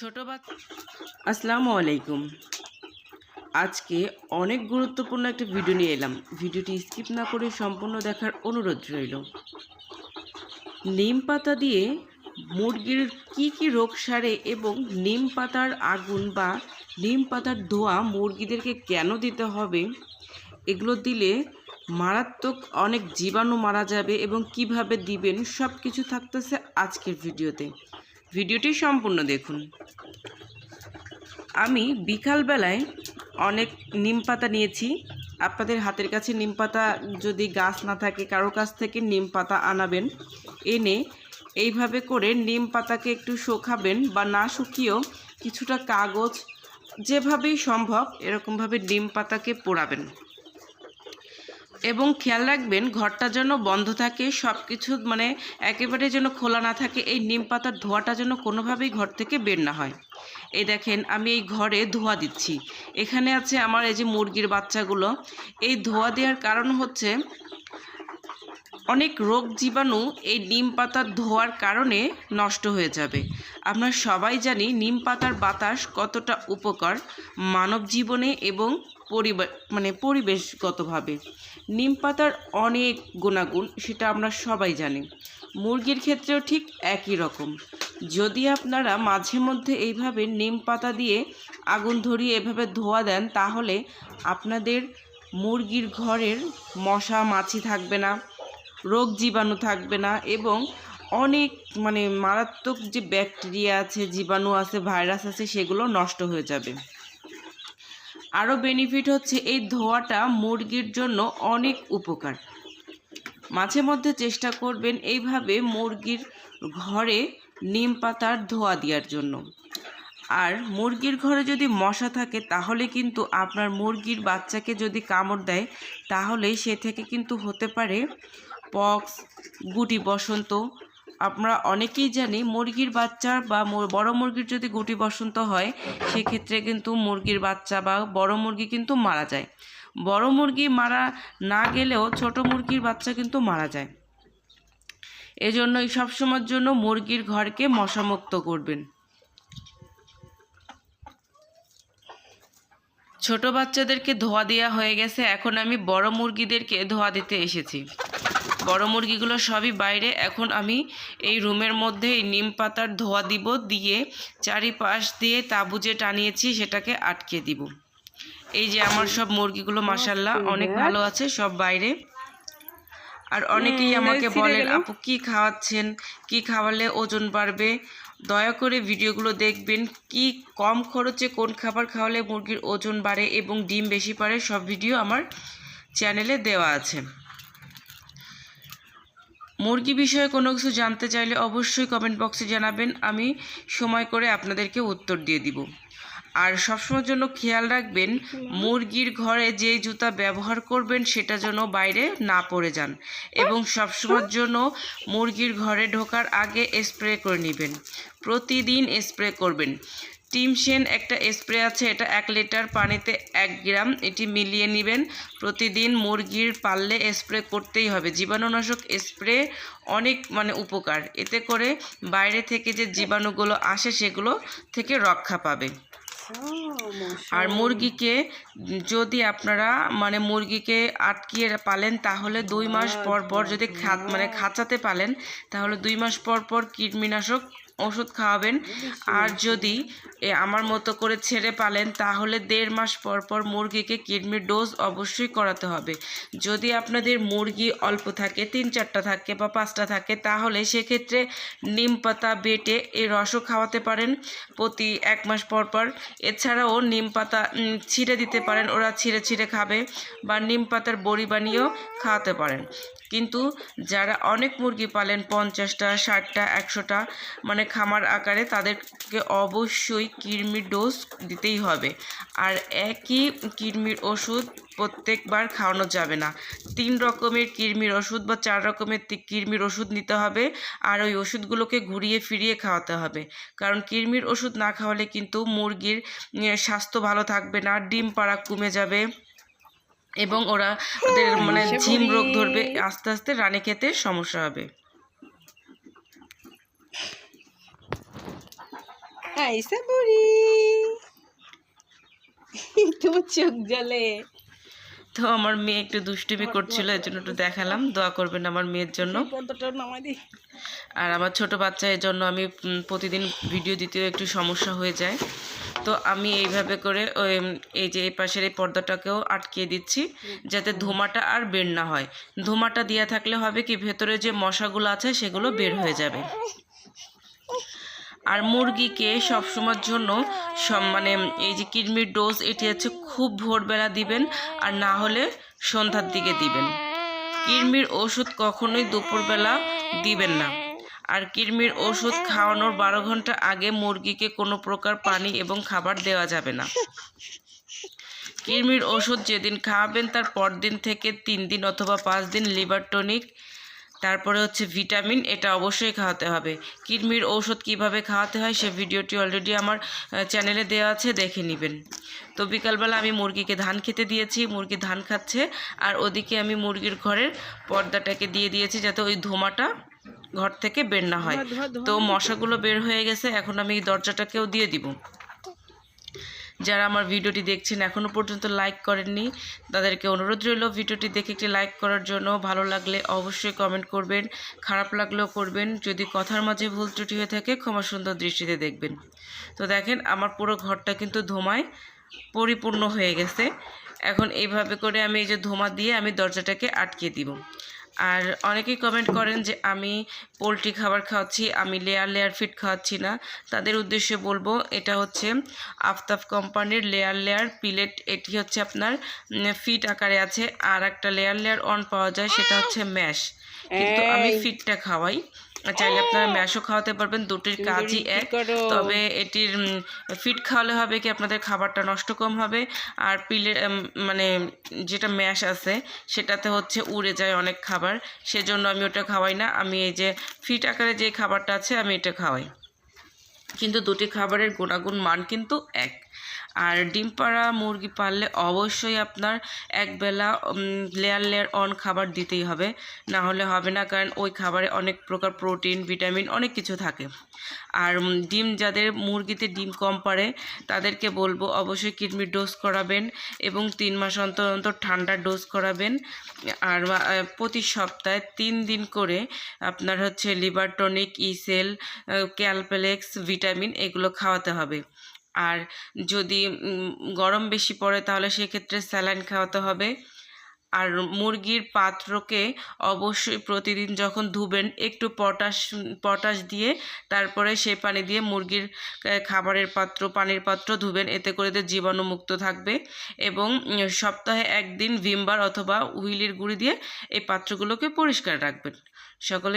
ছোট বাচ্চা আসসালামু আলাইকুম। আজকে অনেক গুরুত্বপূর্ণ একটা ভিডিও নিয়ে এলাম। ভিডিওটি স্কিপ না করে সম্পূর্ণ দেখার অনুরোধ রইল। নিম পাতা দিয়ে মুরগির কি রোগ সারে এবং নিম পাতার আগুন বা নিম পাতার ধোঁয়া মুরগিদেরকে কেন দিতে হবে, এগুলো দিলে মারাত্মক অনেক জীবাণু মারা যাবে এবং কিভাবে দিবেন সব কিছু থাকতেছে আজকের ভিডিওতে। ভিডিওটি সম্পূর্ণ দেখুন। আমি বিকালবেলায় অনেক নিম পাতা নিয়েছি। আপনাদের হাতের কাছে নিম পাতা যদি গাছ না থাকে, কারো কাছ থেকে নিম পাতা আনাবেন, এনে এইভাবে করে নিম পাতাকে একটু শুকাবেন বা না শুকিয়েও কিছুটা কাগজ, যেভাবেই সম্ভব এরকমভাবে নিম পাতাকে পোড়াবেন এবং খেয়াল রাখবেন ঘরটা যেন বন্ধ থাকে, সব কিছু একেবারে যেন খোলা না থাকে। এই নিম পাতার ধোঁয়াটা যেন কোনোভাবেই ঘর থেকে বের না হয়। এই দেখেন আমি এই ঘরে ধোঁয়া দিচ্ছি। এখানে আছে আমার এই যে মুরগির বাচ্চাগুলো। এই ধোঁয়া দেওয়ার কারণ হচ্ছে অনেক রোগ জীবাণু এই নিম পাতার ধোঁয়ার কারণে নষ্ট হয়ে যাবে। আমরা সবাই জানি নিম পাতার বাতাস কতটা উপকার মানব জীবনে এবং পরিবেশগতভাবে। নিম পাতার অনেক গুণাগুণ, সেটা আমরা সবাই জানি। মুরগির ক্ষেত্রেও ঠিক একই রকম। যদি আপনারা মাঝে মধ্যে এইভাবে নিম পাতা দিয়ে আগুন ধরিয়ে এভাবে ধোঁয়া দেন, তাহলে আপনাদের মুরগির ঘরের মশা মাছি থাকবে না, রোগ জীবাণু থাকবে না এবং অনেক মারাত্মক যে ব্যাকটেরিয়া আছে, জীবাণু আছে, ভাইরাস আছে, সেগুলো নষ্ট হয়ে যাবে। আরও বেনিফিট হচ্ছে এই ধোঁয়াটা মুরগির জন্য অনেক উপকার। মাঝে মধ্যে চেষ্টা করবেন এইভাবে মুরগির ঘরে নিম পাতার ধোঁয়া দেওয়ার জন্য। আর মুরগির ঘরে যদি মশা থাকে, তাহলে কিন্তু আপনার মুরগির বাচ্চাকে যদি কামড় দেয়, তাহলে সে থেকে কিন্তু হতে পারে পক্স, গুটি বসন্ত। আমরা অনেকেই জানি মুরগির বাচ্চা বা বড় মুরগির যদি গুটি বসন্ত হয়, সেক্ষেত্রে কিন্তু মুরগির বাচ্চা বা বড় মুরগি কিন্তু মারা যায়। বড় মুরগি মারা না গেলেও ছোট মুরগির বাচ্চা কিন্তু মারা যায়। এজন্যই সবসময়ের জন্য মুরগির ঘরকে মশামুক্ত করবেন। ছোট বাচ্চাদেরকে ধোয়া দেওয়া হয়ে গেছে, এখন আমি বড় মুরগিদেরকে ধোয়া দিতে এসেছি। বড় মুরগিগুলো সবই বাইরে। এখন আমি এই রুমের মধ্যে এই নিম পাতার ধোয়া দিব, দিয়ে চারিপাশ দিয়ে তাবুজে টানিয়েছি, সেটাকে আটকে দিব। এই যে আমার সব মুরগিগুলো মাশাআল্লাহ অনেক ভালো আছে, সব বাইরে। আর অনেকেই আমাকে বলেন, আপু কি খাওয়াচ্ছেন, কি খাওয়ালে ওজন বাড়বে? দয়া করে ভিডিওগুলো দেখবেন। কি কম খরচে কোন খাবার খাওয়ালে মুরগির ওজন বাড়ে এবং ডিম বেশি পারে, সব ভিডিও আমার চ্যানেলে দেওয়া আছে। মুরগি বিষয়ে কোনো কিছু জানতে চাইলে অবশ্যই কমেন্ট বক্সে জানাবেন, আমি সময় করে আপনাদেরকে উত্তর দিয়ে দিব। আর সবসময়ের জন্য খেয়াল রাখবেন মুরগির ঘরে যে জুতা ব্যবহার করবেন সেটা যেন বাইরে না পড়ে যান, এবং সবসময়ের জন্য মুরগির ঘরে ঢোকার আগে স্প্রে করে নেবেন। প্রতিদিন স্প্রে করবেন। টিমসেন একটা স্প্রে আছে, এটা 1 লিটার পানিতে 1 গ্রাম, এটি মিলিয়ে নেবেন। প্রতিদিন মুরগির পাললে স্প্রে করতেই হবে। জীবাণুনাশক স্প্রে অনেক উপকার, এতে করে বাইরে থেকে যে জীবাণুগুলো আসে সেগুলো থেকে রক্ষা পাবে। আর মুরগিকে যদি আপনারা মুরগিকে আটকিয়ে পালেন, তাহলে 2 মাস পর পর যদি খাঁচাতে পালেন, তাহলে 2 মাস পর পর কীটনাশক ওষুধ খাওয়াবেন। আর যদি আমার মতো করে ছেড়ে পালেন, তাহলে 1.5 মাস পর পর মুরগিকে কিডনির ডোজ অবশ্যই করাতে হবে। যদি আপনাদের মুরগি অল্প থাকে, 3-4টা থাকে বা 5টা থাকে, তাহলে সেক্ষেত্রে নিম পাতা বেটে এই রসও খাওয়াতে পারেন প্রতি 1 মাস পর পর। এছাড়াও নিম পাতা ছিঁড়ে দিতে পারেন, ওরা ছিঁড়ে ছিঁড়ে খাবে, বা নিম পাতার বড়ি বানিয়েও খাওয়াতে পারেন। কিন্তু যারা অনেক মুরগি পালেন, 50টা, 60টা, 100টা খামার আকারে, তাদেরকে অবশ্যই কৃমির ডোজ দিতেই হবে। আর একই কৃমির ওষুধ প্রত্যেকবার খাওয়ানো যাবে না। 3 রকমের কৃমির ওষুধ বা 4 রকমের কৃমির ওষুধ নিতে হবে, আর ওই ওষুধগুলোকে ঘুরিয়ে ফিরিয়ে খাওয়াতে হবে। কারণ কৃমির ওষুধ না খাওয়ালে কিন্তু মুরগির স্বাস্থ্য ভালো থাকবে না, ডিম পাড়া কমে যাবে এবং ওদের ঝিম রোগ ধরবে, আস্তে আস্তে রানী খেতে সমস্যা হবে। আইসা বুড়ি তোমার চোখ জ্বলে। তো আমার মেয়ে একটু দুষ্টুমি করছিল, এর জন্য একটু দেখালাম। দোয়া করবেন আমার মেয়ের জন্য। পর্দাটা নামাই দিই। আর আমার ছোট বাচ্চা, এর জন্য আমি প্রতিদিন ভিডিও দিতেও একটু সমস্যা হয়ে যায়। তো আমি এইভাবে করে এই যে এই পাশের এই পর্দাটাকেও আটকিয়ে দিচ্ছি, যাতে ধোঁয়াটা আর বের না হয়। ধোঁয়াটা দেওয়া থাকলে হবে কি, ভেতরে যে মশাগুলো আছে সেগুলো বের হয়ে যাবে। আর মুরগিকে সবসময়ের জন্য মানে এই যে কৃমির ডোজ, এটি হচ্ছে খুব ভোরবেলা দিবেন, আর না হলে সন্ধ্যার দিকে দিবেন। কৃমির ওষুধ কখনোই দুপুরবেলা দিবেন না। আর কৃমির ওষুধ খাওয়ানোর 12 ঘন্টা আগে মুরগিকে কোনো প্রকার পানি এবং খাবার দেওয়া যাবে না। কৃমির ওষুধ যেদিন খাওয়াবেন তার পরদিন থেকে 3 দিন অথবা 5 দিন লিভার টনিক, তারপরে হচ্ছে ভিটামিন, এটা অবশ্যই খাওয়াতে হবে। কৃমির ওষুধ কিভাবে খাওয়াতে হয় সে ভিডিওটি অলরেডি আমার চ্যানেলে দেওয়া আছে, দেখে নেবেন। তো বিকালবেলা আমি মুরগিকে ধান খেতে দিয়েছি, মুরগি ধান খাচ্ছে। আর ওদিকে আমি মুরগির ঘরের পর্দাটাকে দিয়ে দিয়েছি, যাতে ওই ধোঁয়াটা ঘর থেকে বের না হয়। তো মশাগুলো বের হয়ে গেছে, এখন আমি এই দরজাটাকেও দিয়ে দিব। যারা আমার ভিডিওটি দেখছেন এখনও পর্যন্ত লাইক করেননি, তাদেরকে অনুরোধ রইল ভিডিওটি দেখে একটি লাইক করার জন্য। ভালো লাগলে অবশ্যই কমেন্ট করবেন, খারাপ লাগলেও করবেন। যদি কথার মাঝে ভুল ত্রুটি হয়ে থাকে ক্ষমা সুন্দর দৃষ্টিতে দেখবেন। তো দেখেন আমার পুরো ঘরটা কিন্তু ধোঁয়ায় পরিপূর্ণ হয়ে গেছে। এখন এইভাবে করে আমি এই যে ধোঁয়া দিয়ে আমি দরজাটাকে আটকিয়ে দিব। আর অনেকেই কমেন্ট করেন যে আমি পোলট্রি খাবার খাওয়াচ্ছি, আমি লেয়ার ফিড খাওয়াচ্ছি না। তাদের উদ্দেশ্যে বলবো, এটা হচ্ছে আফতাব কোম্পানির লেয়ার পিলেট। এটি হচ্ছে আপনার ফিট আকারে আছে, আর একটা লেয়ার অন পাওয়া যায়, সেটা হচ্ছে ম্যাশ। কিন্তু আমি ফিটটা খাওয়াই, চাইলে আপনারা ম্যাশও খাওয়াতে পারবেন, দুটির কাজই এক। তবে এটির ফিট খাওয়ালে হবে কি, আপনাদের খাবারটা নষ্ট কম হবে। আর মানে যেটা ম্যাশ আছে সেটাতে হচ্ছে উড়ে যায় অনেক খাবার, সেজন্য আমি ওটা খাওয়াই না। আমি এই যে ফিট আকারে যে খাবারটা আছে আমি এটা খাওয়াই, কিন্তু দুটি খাবারের গুণাগুণ মান কিন্তু এক। আর ডিম পাড়া মুরগি পাললে অবশ্যই আপনার একবেলা লেয়ার অন খাবার দিতেই হবে, না হলে হবে না। কারণ ওই খাবারে অনেক প্রকার প্রোটিন, ভিটামিন, অনেক কিছু থাকে। আর ডিম, যাদের মুরগিতে ডিম কম পারে তাদেরকে বলবো অবশ্যই কৃমির ডোজ করাবেন, এবং 3 মাস অন্তর অন্তর ঠান্ডার ডোজ করাবেন। আর প্রতি সপ্তাহে 3 দিন করে আপনার হচ্ছে লিভার টনিক, ইসেল, ক্যালপ্লেক্স, ভিটামিন এগুলো খাওয়াতে হবে। আর যদি গরম বেশি পড়ে তাহলে সেক্ষেত্রে স্যালাইন খাওয়াতে হবে। আর মুরগির পাত্রকে অবশ্যই প্রতিদিন যখন ধুবেন একটু পটাশ দিয়ে তারপরে সেই পানি দিয়ে মুরগির খাবারের পাত্র, পানির পাত্র ধুবেন, এতে করে জীবাণুমুক্ত থাকবে। এবং সপ্তাহে 1 দিন ভিমবার অথবা হুইলের গুঁড়ি দিয়ে এই পাত্রগুলোকে পরিষ্কার রাখবেন। সকলে